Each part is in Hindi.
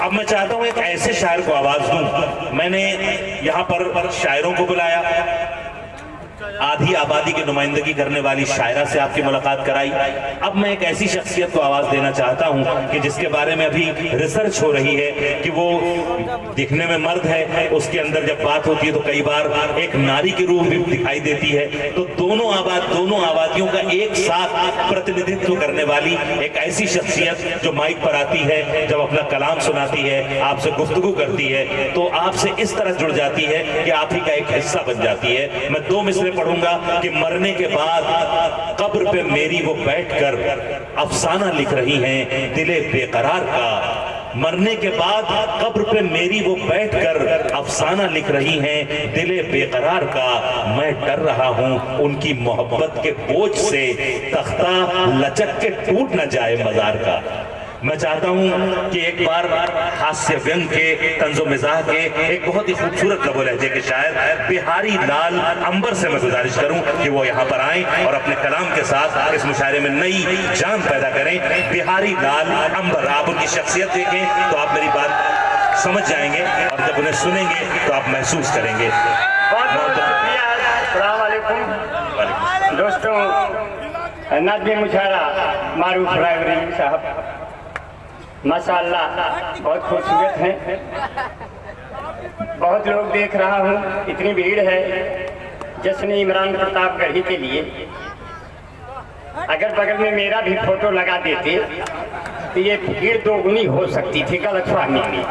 अब मैं चाहता हूं एक ऐसे शायर को आवाज दूं। मैंने यहाँ पर शायरों को बुलाया, आधी आबादी की नुमाइंदगी करने वाली शायरा से आपकी मुलाकात कराई। अब मैं एक ऐसी शख्सियत को आवाज देना चाहता हूं कि जिसके बारे में अभी रिसर्च हो रही है कि वो दिखने में मर्द है, उसके अंदर जब बात होती है तो कई बार एक नारी की रूह भी दिखाई देती है। तो दोनों आबादियों का एक साथ प्रतिनिधित्व करने वाली एक ऐसी शख्सियत जो माइक पर आती है, जब अपना कलाम सुनाती है, आपसे गुफ्तगू करती है, तो आपसे इस तरह जुड़ जाती है कि आप ही का एक हिस्सा बन जाती है। मैं दो मिसरे पढ़ूंगा कि मरने के बाद कब्र पे मेरी वो बैठकर अफसाना लिख रही हैं दिले बेकरार का। मरने के बाद कब्र पे मेरी वो बैठकर अफसाना लिख रही हैं दिले बेकरार का। मैं डर रहा हूं उनकी मोहब्बत के बोझ से तख्ता लचक के टूट न जाए मजार का। मैं चाहता हूं कि एक बार हास्य व्यंग के, तंजो मिजाह के एक बहुत ही खूबसूरत लबो लहजे के शायर बिहारी लाल अंबर से मैं गुजारिश करूं कि वो यहाँ पर आएं और अपने कलाम के साथ इस मुशायरे में नई जान पैदा करें। बिहारी लाल अंबर, आप उनकी शख्सियत देखें तो आप मेरी बात समझ जाएंगे और जब उन्हें सुनेंगे तो आप महसूस करेंगे। दोस्तों, नाज़िम मुशायरा मारूफ रायवरी साहब माशाअल्लाह बहुत खूबसूरत हैं। बहुत लोग देख रहा हूँ, इतनी भीड़ है जश्न इमरान प्रतापगढ़ी के लिए। अगर बगल में मेरा भी फोटो लगा देते तो ये भीड़ दोगुनी हो सकती थी, गलतफहमी में।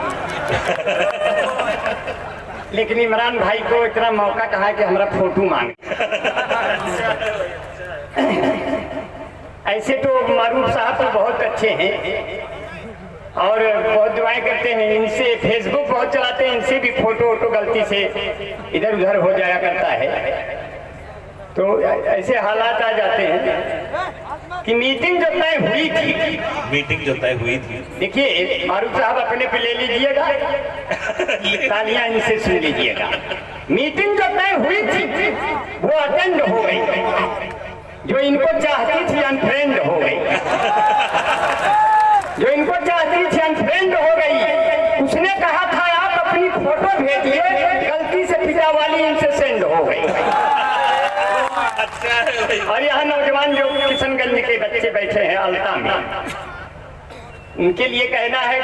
लेकिन इमरान भाई को इतना मौका कहा कि हमारा फोटो मांग। ऐसे तो मारूफ साहब तो बहुत अच्छे हैं और बहुत दुआएं करते हैं। इनसे फेसबुक बहुत चलाते हैं, इनसे भी फोटो वोटो गलती से इधर उधर हो जाया करता है। तो ऐसे हालात आ जाते हैं कि मीटिंग जो तय हुई थी, देखिए मारूफ साहब अपने पे ले लीजिएगा, तालियां इनसे सुन लीजिएगा। मीटिंग जो तय हुई थी वो अटेंड हो गई, जो इनको चाहती थी अनफ्रेंड हो गई, जो इनको चाहती थी अनफ्रेंड हो गई। उसने कहा था आप अपनी फोटो भेजिए, गलती से पिता वाली इनसे सेंड हो गई। और यहाँ नौजवान जो किशनगंज के बच्चे बैठे हैं अल्ता में, उनके लिए कहना है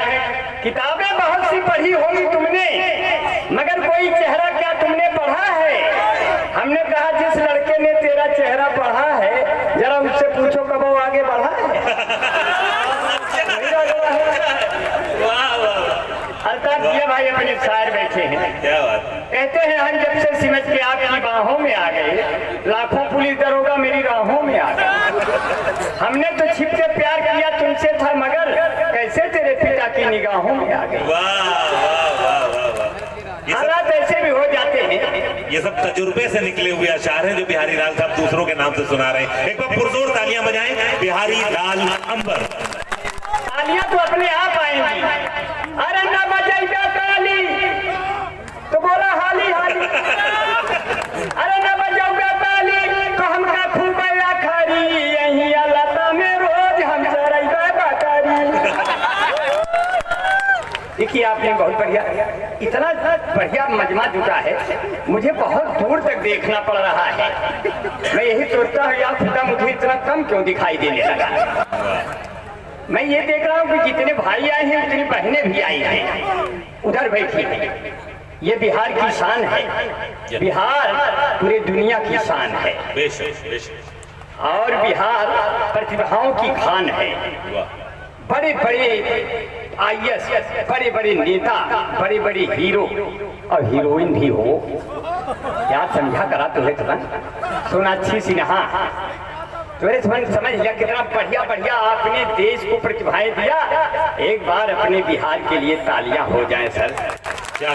किताबें बहुत सी पढ़ी होंगी तुमने, मगर कोई चेहरा क्या तुमने पढ़ा है। हमने कहा जिस लड़के ने तेरा चेहरा पढ़ा है जरा उससे पूछो कब वो आगे बढ़ा है। अल्ताफ ये भाई अपने शायर बैठे हैं, क्या बात कहते हैं हम जब से सिमट के आपकी बाहों में आ गए, लाखों पुलिस दरोगा मेरी राहों में आ गए। हमने तो छिप के प्यार किया तुमसे था, मगर कैसे तेरे पिता की निगाहों में आ गए। हालात ऐसे भी हो जाते हैं। ये सब तजुर्बे से निकले हुए अशार हैं जो बिहारी लाल साहब दूसरों के नाम से सुना रहे हैं। एक बार पुरजोर तालियां बजाएं बिहारी लाल अंबर। तालियां तो अपने आप आएंगी। अरे ना बजाइगा ताली तो बोला हाली हाली, अरे ना बजाऊगा ताली तो हमका खूब खारी, यही लता में रोज हम चढ़ाई बाकारी। देखिए आपने बहुत बढ़िया, इतना बढ़िया मजमा जुटा है, मुझे बहुत दूर तक देखना पड़ रहा है। मैं यही सोचता हूँ यार खुदा मुझे इतना कम क्यों दिखाई देने लगा। मैं ये देख रहा हूँ कि जितने भाई आए हैं उतनी बहनें भी आई हैं, उधर बैठी हैं। ये बिहार की शान है, बिहार पूरे दुनिया की शान है, और बिहार प्रतिभाओं की खान है। बड़े बड़े IAS, बड़े बड़े नेता, बड़े बड़े हीरो और हीरोइन भी हो। क्या समझा करा तुम्हें तुरंत सोनाक्षी सिन्हा, समझ लिया कितना बढ़िया बढ़िया आपने देश को प्रतिभाएं दिया। एक बार अपने बिहार के लिए तालियां हो जाएं सर। क्या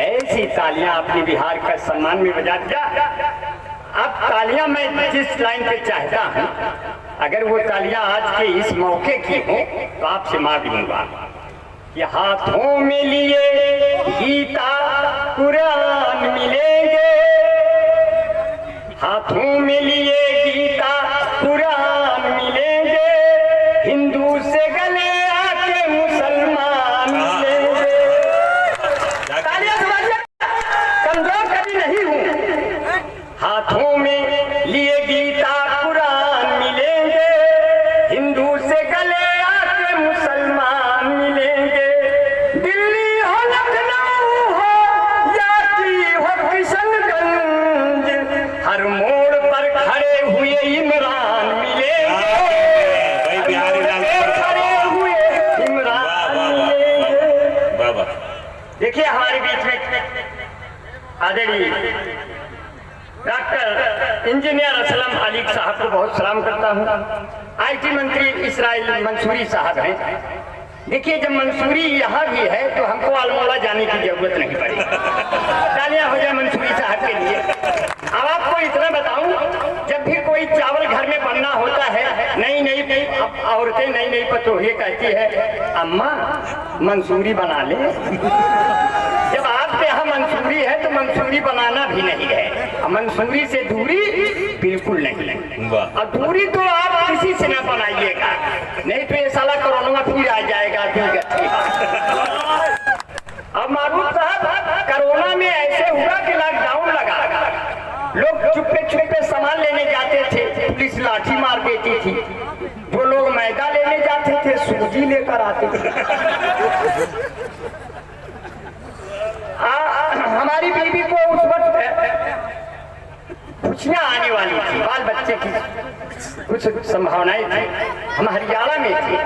ऐसी तालियां आपने बिहार का सम्मान में बजा दिया। अब तालियां मैं जिस लाइन पे चाहता हूं, अगर वो तालियां आज के इस मौके की हो तो आपसे मांग लूंगा कि हाथों में लिए गीता कुरान मिलेंगे, हाथों में लिए गीता कुरान मिलेंगे, हिंदू से गले देखिए हमारे बीच में आदरणीय डॉक्टर इंजीनियर असलम अली साहब को बहुत सलाम करता हूँ। आईटी मंत्री इसराइल मंसूरी साहब हैं। देखिए जब मंसूरी यहाँ भी है तो हमको अल्मोड़ा जाने की जरूरत नहीं पड़ी। तालियां हो जाए मंसूरी साहब के लिए। अब आपको इतना बताऊं, जब भी कोई चावल घर में बनना होता है, नई नई औरतें नई नई पतोहिए कहती है अम्मा मंसूरी बना ले। जब आपके यहाँ मंसूरी है तो मंसूरी बनाना भी नहीं है, मंसूरी से दूरी बिल्कुल नहीं। और दूरी तो आप किसी से ना बनाइएगा, नहीं तो ये साला कोरोना फिर आ जाएगा। अब मारूफ साहब, कोरोना में ऐसे हुआ कि लॉकडाउन लगा, लोग चुप्पे चुप्पे सामान लेने जाते थे, पुलिस लाठी मार देती थी। जो लोग मैदा लेने जाते थे सूजी लेकर आते थे। हमारी बीवी को उस वक्त खुशियां आने वाली थी, बाल बच्चे की कुछ संभावनाएं थी। हम हरियाणा में थे,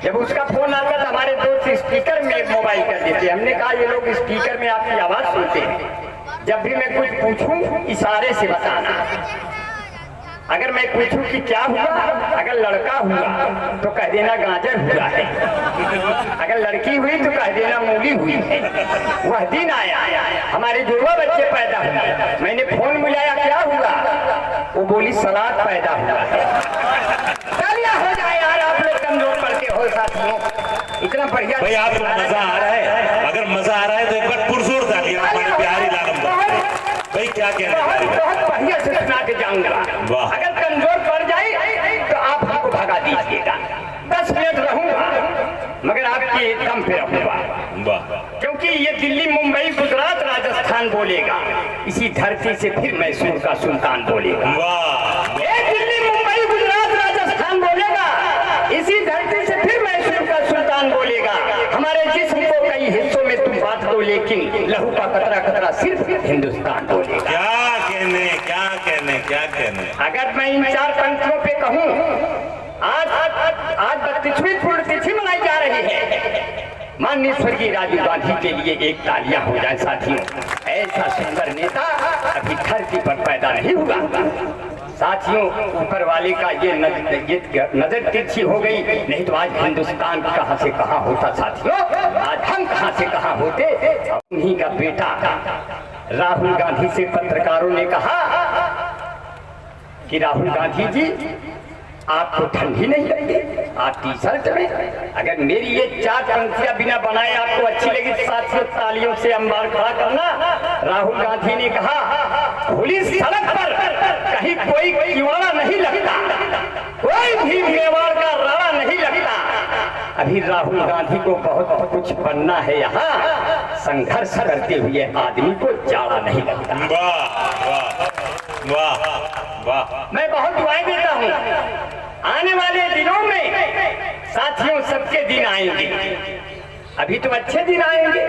जब उसका फोन आता था हमारे दोस्त स्पीकर में मोबाइल कर देते। हमने कहा ये लोग स्पीकर में आपकी आवाज सुनते हैं, जब भी मैं कुछ पूछूं इशारे से बताना। अगर मैं पूछूं कि क्या हुआ, अगर लड़का हुआ तो कह देना गाजर हुआ है, अगर लड़की हुई तो कह देना मूली हुई है। वह दिन आया हमारे जुड़वा बच्चे पैदा हुए, मैंने फोन मिलाया क्या हुआ, वो बोली सलाद पैदा हुआ है। हो जाए यार, आप लोग कमजोर पड़ते हो साथियों, इतना बढ़िया। भाई आपको मजा आ रहा है? अगर मजा आ रहा है तो एक बार पुरजोर तालियां हमारे प्यारी लालम भाई, क्या कहना है? बहुत बढ़िया से सुना के जाऊंगा। अगर कमजोर पड़ जाए तो आप हमको भगा दीजिएगा। 10 मिनट रहूंगा मगर आपके दम पे रहूंगा, क्योंकि ये दिल्ली मुंबई गुजरात राजस्थान बोलेगा, इसी धरती से फिर मैसूर का सुल्तान बोलेगा। ये दिल्ली मुंबई गुजरात राजस्थान बोलेगा, इसी धरती से फिर मैसूर का सुल्तान बोलेगा। हमारे जिस्म को कई हिस्सों में तुम बांट दो, लेकिन लहू का कतरा कतरा सिर्फ हिंदुस्तान बोलेगा। क्या कहने। अगर मैं इन 4 पंक्तियों पे कहूँ, आज 32वीं पुण्यतिथि मनाई जा रही है। माननीय स्वर्गीय राजीव गांधी के लिए एक तालियां हो जाए साथियों। ऐसा सुंदर नेता अभी धरती पर पैदा नहीं हुआ। साथियों, ऊपर वाले का ये नजर तिरछी हो गई, नहीं तो आज हिंदुस्तान कहां से कहां होता साथियों। आज हम कहां से कहां होते। उन्हीं का बेटा राहुल गांधी से पत्रकारों ने कहा कि राहुल गांधी जी आपको ठंडी नहीं लगती, आप टी शर्ट में। अगर मेरी ये 4 पंक्तियां बिना बनाए आपको अच्छी लगी, साथियों तालियों से अंबार खड़ा करना। राहुल गांधी ने कहा खुली सड़क पर कहीं कोई कीवाड़ा नहीं लगता, कोई भी मेवाड़ का राड़ा नहीं लगता। अभी राहुल गांधी को बहुत कुछ बनना है, यहाँ संघर्ष करते हुए आदमी को जाड़ा नहीं लगता। मैं बहुत दुआएं देता हूँ, आने वाले दिनों में साथियों सबके दिन आएंगे। अभी तो अच्छे दिन आएंगे,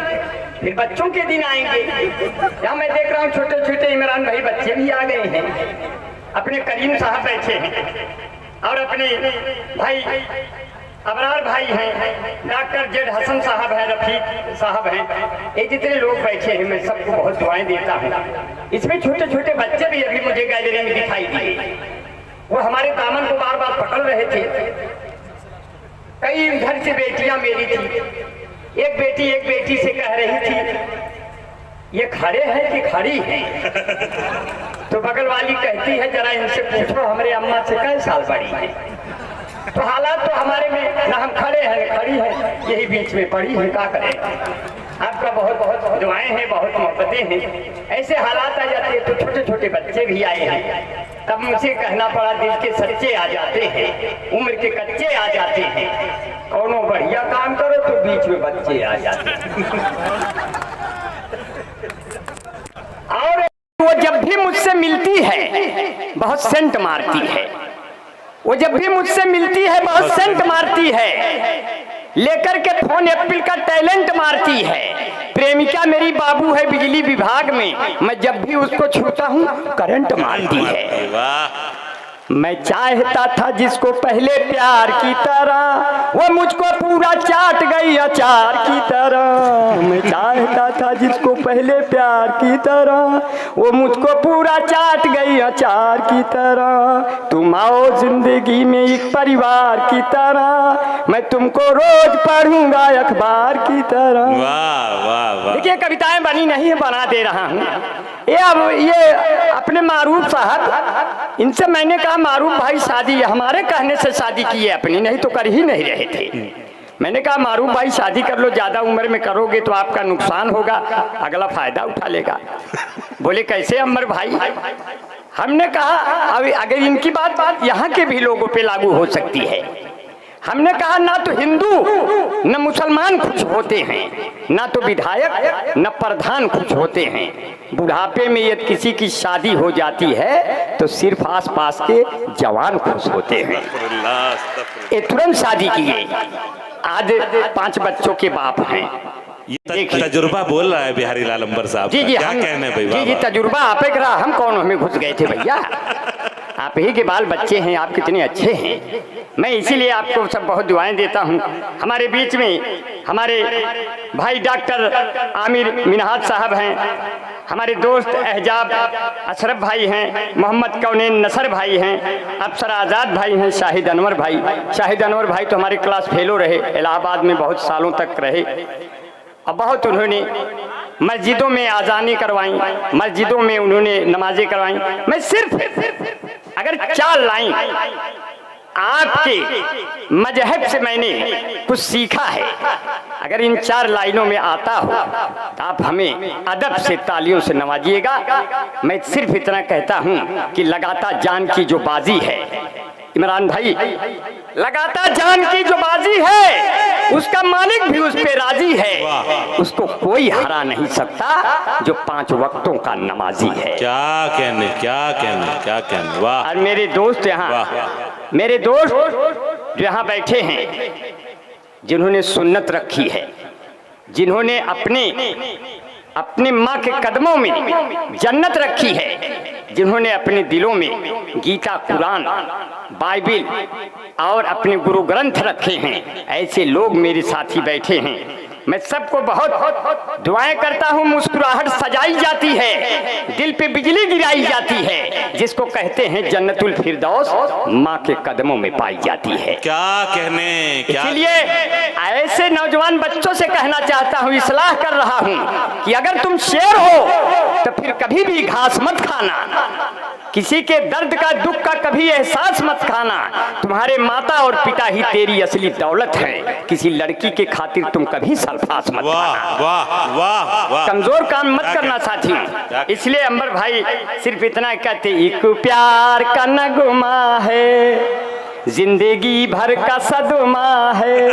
फिर बच्चों के दिन आएंगे। यहाँ मैं देख रहा हूँ छोटे छोटे इमरान भाई बच्चे भी आ गए हैं, अपने करीम साहब बैठे हैं और अपने भाई अबरार भाई हैं, डॉक्टर जेड हसन साहब हैं, रफीक साहब हैं, ये जितने लोग बैठे हैं मैं सबको बहुत दुआएं देता हूँ। इसमें छोटे छोटे बच्चे भी अभी मुझे गैलरी में दिखाई दिए, वो हमारे दामन को बार बार पकड़ रहे थे। कई घर से बेटियां मेरी थी, एक बेटी से कह रही थी ये खड़े हैं कि खड़ी हैं। तो बगल वाली कहती है जरा इनसे पूछो हमारे अम्मा से कई साल बड़ी है। तो हालात तो हमारे में ना हम खड़े हैं खड़ी है, यही बीच में पड़ी है, क्या करें। आपका बहुत बहुत दुआएं हैं, बहुत मोहब्बतें हैं। ऐसे हालात आ जाते हैं तो छोटे छोटे बच्चे भी आए हैं, तब मुझे कहना पड़ा दिल के सच्चे आ जाते हैं, उम्र के कच्चे आ जाते हैं। कौनो बढ़िया काम करो तो बीच में बच्चे आ जाते हैं। और वो जब भी मुझसे मिलती है बहुत सेंट मारती है, वो जब भी मुझसे मिलती है बहुत सेंट मारती है, लेकर के फोन एप्पल का टैलेंट मारती है। प्रेमिका मेरी बाबू है बिजली विभाग में, मैं जब भी उसको छूता हूँ करंट मारती है। मैं चाहता था जिसको पहले प्यार की तरह, वो मुझको पूरा पूरा चाट गई अचार की तरह। मैं चाहता था जिसको पहले प्यार की तरह, वो मुझको पूरा चाट गई अचार की तरह। तुम आओ जिंदगी में एक परिवार की तरह, मैं तुमको रोज पढ़ूंगा अखबार की तरह। वाह वाह वाह। देखिए कविताएं बनी नहीं है, बना दे रहा हूँ। ये अपने मारूफ साहब, इनसे मैंने कहा मारूफ भाई शादी हमारे कहने से शादी की है अपनी, नहीं तो कर ही नहीं रहे थे। मैंने कहा मारूफ भाई शादी कर लो, ज्यादा उम्र में करोगे तो आपका नुकसान होगा, अगला फायदा उठा लेगा। बोले कैसे अमर भाई? हमने कहा अब अगर इनकी बात यहाँ के भी लोगों पे लागू हो सकती है। हमने कहा ना तो हिंदू न मुसलमान खुश होते हैं, ना तो विधायक न प्रधान खुश होते हैं। बुढ़ापे में यदि किसी की शादी हो जाती है तो सिर्फ आसपास के जवान खुश होते हैं। ये तुरंत शादी किए, आज 5 बच्चों के बाप हैं। ये तजुर्बा बोल रहा है बिहारी लाल अंबर साहब। जी क्या कहने भाई? जी जी तजुर्बा आप एक रहा, हम कौन हमें घुस गए थे भैया, आप ही के बाल बच्चे हैं, आप कितने अच्छे हैं। मैं इसीलिए आपको सब बहुत दुआएं देता हूं। हमारे बीच में हमारे भाई डॉक्टर आमिर मिनहाज साहब हैं, हमारे दोस्त एहजाब अशरफ भाई हैं, मोहम्मद कौनेन नसर भाई हैं, अफसर आज़ाद भाई हैं, शाहिद अनवर भाई। शाहिद अनवर भाई तो हमारे क्लास फेलो रहे, इलाहाबाद में बहुत सालों तक रहे और बहुत उन्होंने मस्जिदों में आज़ानी करवाई, मस्जिदों में उन्होंने नमाजें करवाई। मैं सिर्फ अगर 4 लाइन आपके मजहब से मैंने कुछ सीखा है, अगर इन 4 लाइनों में आता हो तो आप हमें अदब से तालियों से नवाजिएगा। मैं सिर्फ इतना कहता हूं कि लगातार जान की जो बाजी है इमरान भाई, लगातार जान की जो बाजी है उसका मालिक भी उस पे राजी है, उसको कोई हरा नहीं सकता जो 5 वक्तों का नमाजी है। क्या कहने क्या कहने क्या कहने। वाह। और मेरे दोस्त यहाँ, मेरे दोस्त जो यहाँ बैठे हैं, जिन्होंने सुन्नत रखी है, जिन्होंने अपने माँ के कदमों में जन्नत रखी है, जिन्होंने अपने दिलों में गीता, कुरान, बाइबिल और अपने गुरु ग्रंथ रखे हैं, ऐसे लोग मेरे साथी बैठे हैं। मैं सबको बहुत दुआएं करता हूँ। मुस्कुराहट सजाई जाती है, दिल पे बिजली गिराई जाती है, जिसको कहते हैं जन्नतुल फिरदौस माँ के कदमों में पाई जाती है। क्या कहने क्या। इसलिए ऐसे नौजवान बच्चों से कहना चाहता हूँ, इस्लाह कर रहा हूँ कि अगर तुम शेर हो तो फिर कभी भी घास मत खाना, किसी के दर्द का, दुख का कभी एहसास मत खाना। तुम्हारे माता और पिता ही तेरी असली दौलत है, किसी लड़की के खातिर तुम कभी सल्फास मत खाना। वाह वाह वाह। कमजोर काम मत करना साथी। इसलिए अंबर भाई सिर्फ इतना कहते, एक प्यार का नगमा है, जिंदगी भर का सदमा है,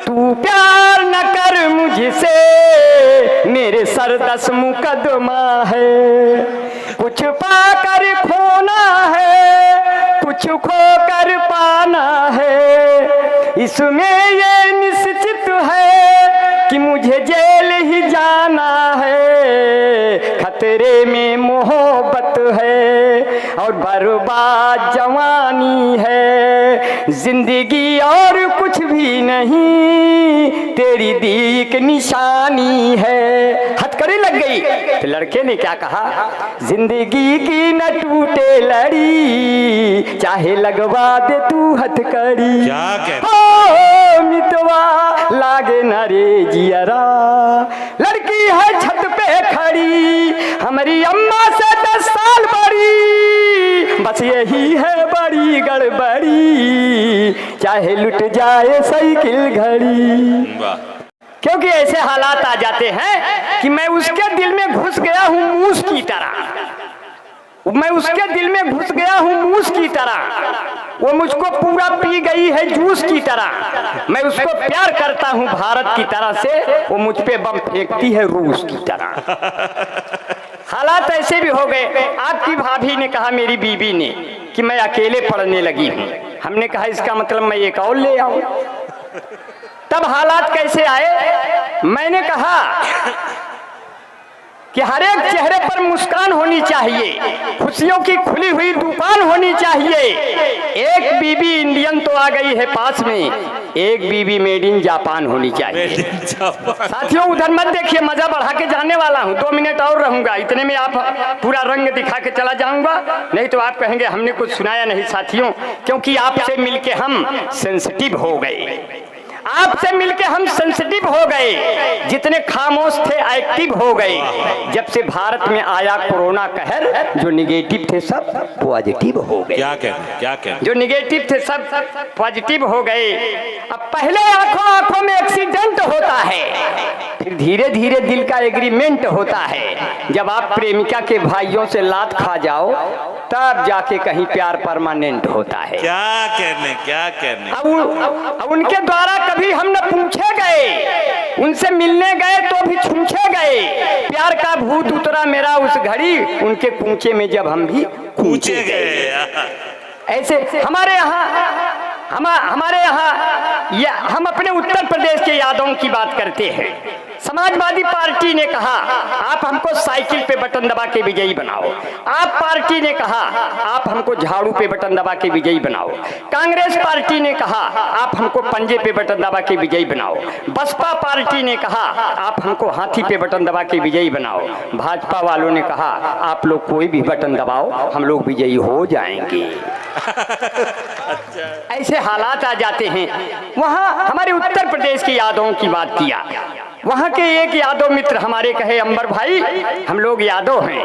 तू प्यार न कर मुझसे, मेरे सर 10 मुकदमा है। कुछ पाकर खोना है, कुछ खोकर पाना है, इसमें ये निश्चित है कि मुझे जेल ही जाना है। खतरे में मोहब्बत है और बर्बाद जवानी है, जिंदगी और कुछ भी नहीं, तेरी दीक निशानी है। हथकड़ी लग गई तो लड़के ने क्या कहा, जिंदगी की न टूटे लड़ी, चाहे लगवा दे तू हथकड़ी। क्या कहते हो मितवा लागे न रे जियरा, लड़की है छत पे खड़ी, हमारी अम्मा से 10 साल बड़ी, बस यही है बड़ी गड़बड़ी, चाहे लुट जाए साइकिल घड़ी। क्योंकि ऐसे हालात आ जाते हैं कि मैं उसके दिल में घुस गया हूँ मूस की तरह, मैं उसके दिल में घुस गया हूँ मूस की तरह, वो मुझको पूरा पी गई है जूस की तरह। मैं उसको प्यार करता हूँ भारत की तरह से, वो मुझ पे बम फेंकती है रूस की तरह। हालात ऐसे भी हो गए। आपकी भाभी ने कहा, मेरी बीबी ने, कि मैं अकेले पढ़ने लगी हूँ। हमने कहा इसका मतलब मैं एक और ले आऊं। तब हालात कैसे आए, मैंने कहा कि हर एक चेहरे पर मुस्कान होनी चाहिए, खुशियों की खुली हुई दुकान होनी चाहिए। एक बीबी इंडियन तो आ गई है पास में, एक बीवी मेड इन जापान होनी चाहिए। साथियों उधर मत देखिए, मजा बढ़ा के जाने वाला हूँ, 2 मिनट और रहूंगा, इतने में आप पूरा रंग दिखा के चला जाऊंगा, नहीं तो आप कहेंगे हमने कुछ सुनाया नहीं। साथियों क्योंकि आपसे मिलके हम सेंसिटिव हो गए, आपसे मिलके हम सेंसिटिव हो गए, जितने खामोश थे एक्टिव हो गए। जब से भारत में आया कोरोना कहर, जो निगेटिव थे सब पॉजिटिव हो गए। क्या कह जो निगेटिव थे सब पॉजिटिव हो गए। अब पहले आंखों में एक्सीडेंट होता है, फिर धीरे धीरे दिल का एग्रीमेंट होता है। जब आप प्रेमिका के भाइयों से लात खा जाओ तब जाके कहीं प्यार परमानेंट होता है। क्या कहने अब उनके द्वारा कभी हम न पूछे गए, उनसे मिलने गए तो भी छूछे गए। प्यार का भूत उतरा मेरा उस घड़ी, उनके कूचे में जब हम भी कूचे गए। ऐसे हमारे यहाँ ये हम अपने उत्तर प्रदेश के यादवों की बात करते हैं। समाजवादी पार्टी ने कहा आप हमको साइकिल पे बटन दबा के विजयी बनाओ, आप पार्टी ने कहा आप हमको झाड़ू पे बटन दबा के विजयी बनाओ, कांग्रेस पार्टी ने कहा आप हमको पंजे पे बटन दबा के विजयी बनाओ, बसपा पार्टी ने कहा आप हमको हाथी पे बटन दबा के विजयी बनाओ, भाजपा वालों ने कहा आप लोग कोई भी बटन दबाओ हम लोग विजयी हो जाएंगे। ऐसे हालात आ जाते हैं। वहाँ हमारे उत्तर प्रदेश के यादवों की बात किया, वहाँ के एक यादव मित्र हमारे कहे अंबर भाई हम लोग यादव हैं,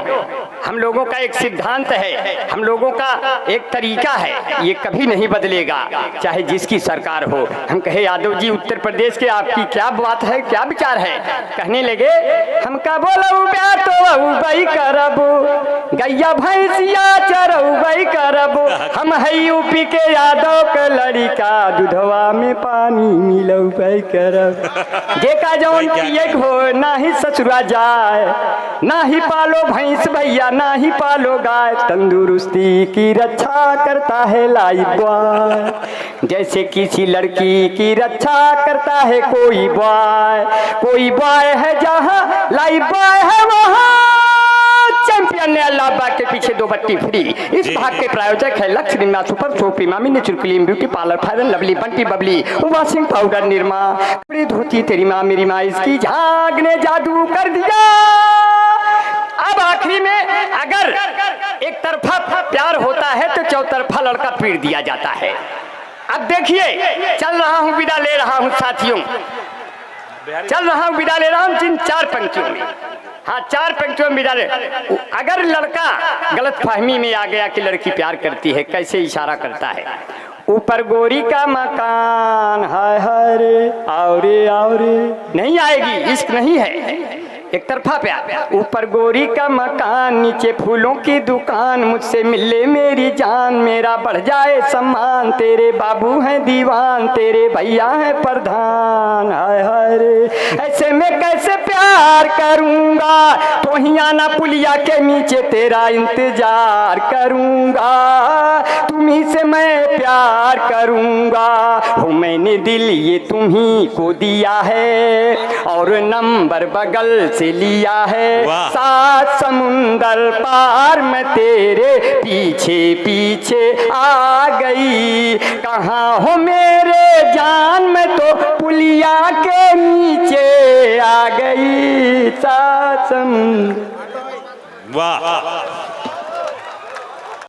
हम लोगों का एक सिद्धांत है, हम लोगों का एक तरीका है, ये कभी नहीं बदलेगा चाहे जिसकी सरकार हो। हम कहे यादव जी उत्तर प्रदेश के आपकी क्या बात है, क्या विचार है? कहने लगे हम का बोलो तो करब गैया भैंसिया चरऊ करब, हम है यूपी के यादव के लड़का दूधवा में पानी मिलऊ करब। जेका जौन एक हो ना ही ससुरा जाए, ना ही पालो भैंस भैया ना ही पालो गाय, तंदुरुस्ती की रक्षा करता है लाइफ बॉय, जैसे किसी लड़की की रक्षा करता है कोई बॉय है जहाँ लाइफ बॉय है वहाँ। चैंपियन ने अल्लाह बाग के पीछे 2 बत्ती फ्री। इस भाग के प्रायोजक है लक्ष्य Nirma super soap, Emami natural clean beauty parlour, fair and lovely, Bunty Babli, washing powder, Nirma, कपड़े धोती तेरी माँ मेरी माँ, इसकी झाग ने जादू कर दिया। अब आखिरी में अगर एक तरफा प्यार होता है तो चौतरफा लड़का पीट दिया जाता है। अब देखिए चल रहा हूँ विदा ले रहा हूँ साथियों, चल रहा हूँ विदा ले रहा हूँ जिन 4 पंक्तियों में, हाँ 4 पंक्तियों में विदा ले। अगर लड़का गलत फहमी में आ गया कि लड़की प्यार करती है, कैसे इशारा करता है, ऊपर गोरी का मकान हाय हाय रे आओ रे, नहीं आएगी, इश्क नहीं है, एक तरफा प्यार। ऊपर गोरी का मकान नीचे फूलों की दुकान, मुझसे मिले मेरी जान मेरा बढ़ जाए सम्मान, तेरे बाबू हैं दीवान तेरे भैया हैं प्रधान हाय हाय रे, ऐसे में कैसे प्यार करूंगा, तो ही आना पुलिया के नीचे तेरा इंतजार करूंगा, तुम्ही से मैं प्यार करूंगा, हो मैंने दिल ये तुम्ही को दिया है और नंबर बगल से लिया है, 7 समुंदर पार मैं तेरे पीछे पीछे आ गई, कहाँ हो मेरे जान मैं तो पुलिया के नीचे आ गई, 7 समुंदर। वाह